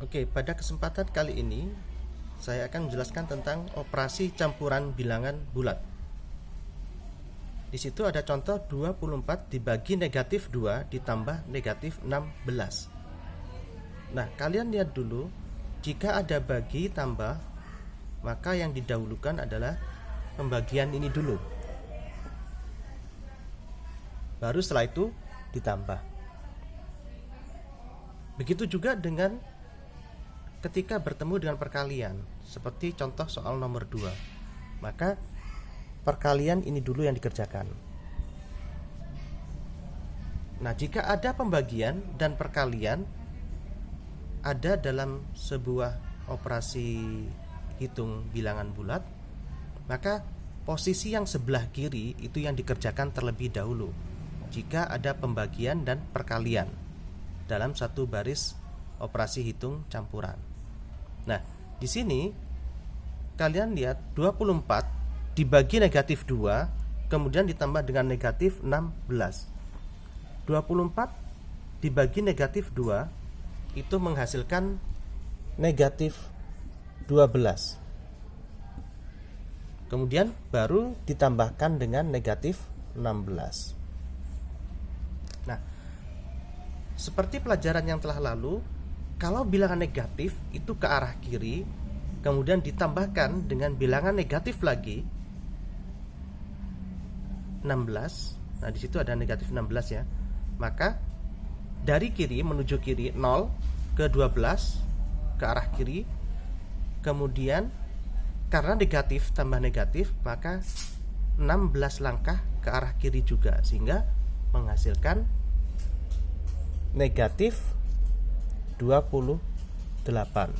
Oke, pada kesempatan kali ini saya akan menjelaskan tentang operasi campuran bilangan bulat. Di situ ada contoh 24 dibagi negatif 2 ditambah negatif 16. Nah, kalian lihat dulu, jika ada bagi tambah, maka yang didahulukan adalah pembagian ini dulu. Baru setelah itu ditambah. Begitu juga dengan ketika bertemu dengan perkalian, seperti contoh soal nomor 2, maka perkalian ini dulu yang dikerjakan. Nah, jika ada pembagian dan perkalian ada dalam sebuah operasi hitung bilangan bulat, maka posisi yang sebelah kiri itu yang dikerjakan terlebih dahulu jika ada pembagian dan perkalian dalam satu baris operasi hitung campuran. Nah, di sini kalian lihat 24 dibagi negatif 2 kemudian ditambah dengan negatif 16. 24 dibagi negatif 2 itu menghasilkan negatif 12. Kemudian baru ditambahkan dengan negatif 16. Nah, seperti pelajaran yang telah lalu, kalau bilangan negatif itu ke arah kiri, kemudian ditambahkan dengan bilangan negatif lagi 16. Nah, di situ ada negatif 16 ya. Maka dari kiri menuju kiri 0 ke 12 ke arah kiri. Kemudian karena negatif tambah negatif, maka 16 langkah ke arah kiri juga, sehingga menghasilkan negatif 28.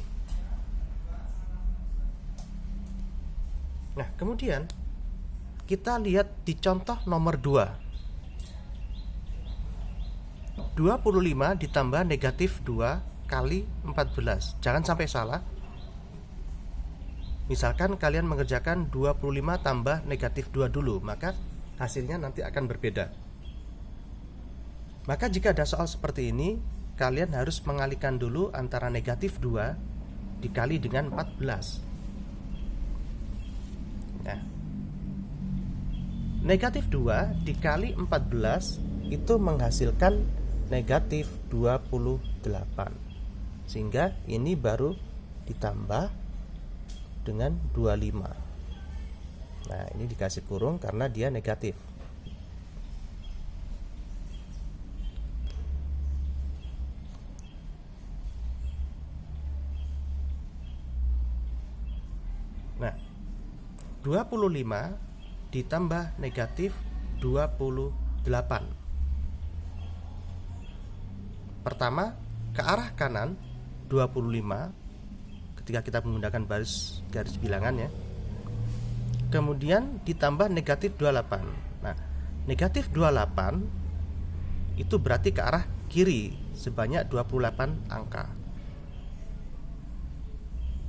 Nah, kemudian kita lihat di contoh nomor 2. 25 ditambah negatif 2 kali 14. Jangan sampai salah. Misalkan kalian mengerjakan 25 tambah negatif 2 dulu, maka hasilnya nanti akan berbeda. Maka jika ada soal seperti ini, kalian harus mengalihkan dulu antara negatif 2 dikali dengan 14. Nah, negatif 2 dikali 14 itu menghasilkan negatif 28. Sehingga ini baru ditambah dengan 25. Nah, ini dikasih kurung karena dia negatif. Nah, 25 ditambah negatif 28. Pertama, ke arah kanan 25 ketika kita menggunakan garis bilangan ya. Kemudian ditambah negatif 28. Nah, negatif 28 itu berarti ke arah kiri sebanyak 28 angka.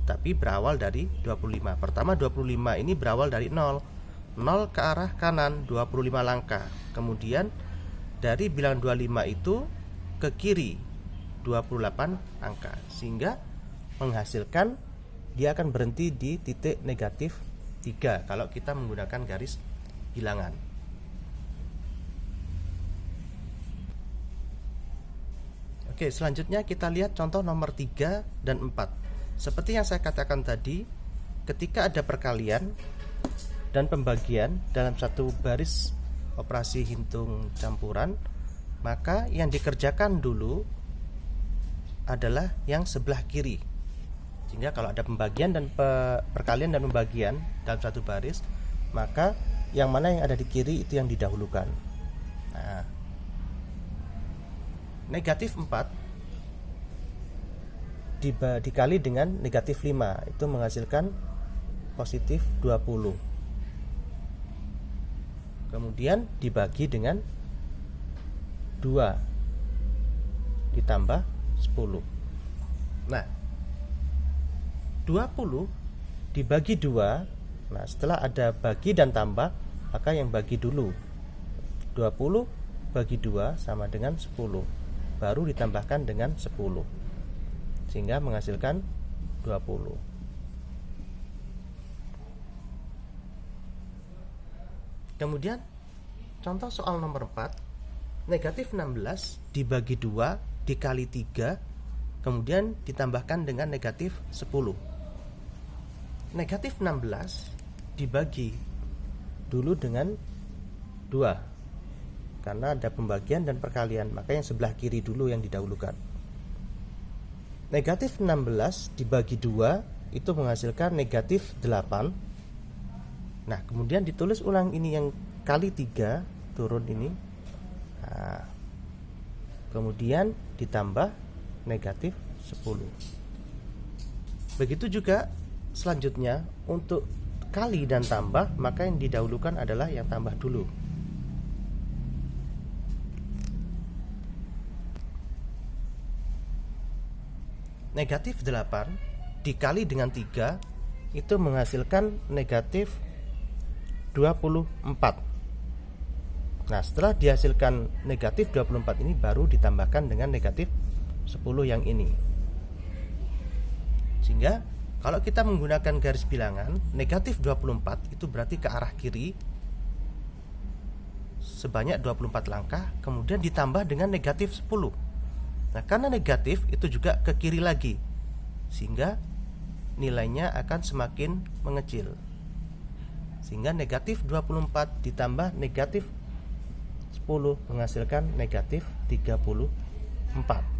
Tapi berawal dari 25. Pertama 25 ini berawal dari 0. 0 ke arah kanan 25 langkah. Kemudian dari bilangan 25 itu ke kiri 28 angka. Sehingga menghasilkan dia akan berhenti di titik negatif 3 kalau kita menggunakan garis bilangan. Oke, selanjutnya kita lihat contoh nomor 3 dan 4. Seperti yang saya katakan tadi, ketika ada perkalian dan pembagian dalam satu baris operasi hitung campuran, maka yang dikerjakan dulu adalah yang sebelah kiri. Sehingga kalau ada pembagian dan perkalian dan pembagian dalam satu baris, maka yang mana yang ada di kiri itu yang didahulukan. Nah, negatif 4 dikali dengan negatif 5 itu menghasilkan positif 20. Kemudian dibagi dengan 2 ditambah 10. Nah, 20 dibagi 2. Nah, setelah ada bagi dan tambah, maka yang bagi dulu. 20 bagi 2 sama dengan 10. Baru ditambahkan dengan 10. sehingga menghasilkan 20. Kemudian contoh soal nomor 4, negatif 16 dibagi 2 dikali 3 kemudian ditambahkan dengan negatif 10. Negatif 16 dibagi dulu dengan 2 karena ada pembagian dan perkalian, maka yang sebelah kiri dulu yang didahulukan. Negatif 16 dibagi 2 itu menghasilkan negatif 8. Nah, kemudian ditulis ulang ini yang kali 3 turun ini. Nah, kemudian ditambah negatif 10. Begitu juga selanjutnya untuk kali dan tambah, maka yang didahulukan adalah yang tambah dulu. Negatif 8 dikali dengan 3 itu menghasilkan negatif 24. Nah, setelah dihasilkan negatif 24 ini baru ditambahkan dengan negatif 10 yang ini. Sehingga kalau kita menggunakan garis bilangan, negatif 24 itu berarti ke arah kiri sebanyak 24 langkah, kemudian ditambah dengan negatif 10. Nah, karena negatif itu juga ke kiri lagi, sehingga nilainya akan semakin mengecil. Sehingga negatif 24 ditambah negatif 10 menghasilkan negatif 34.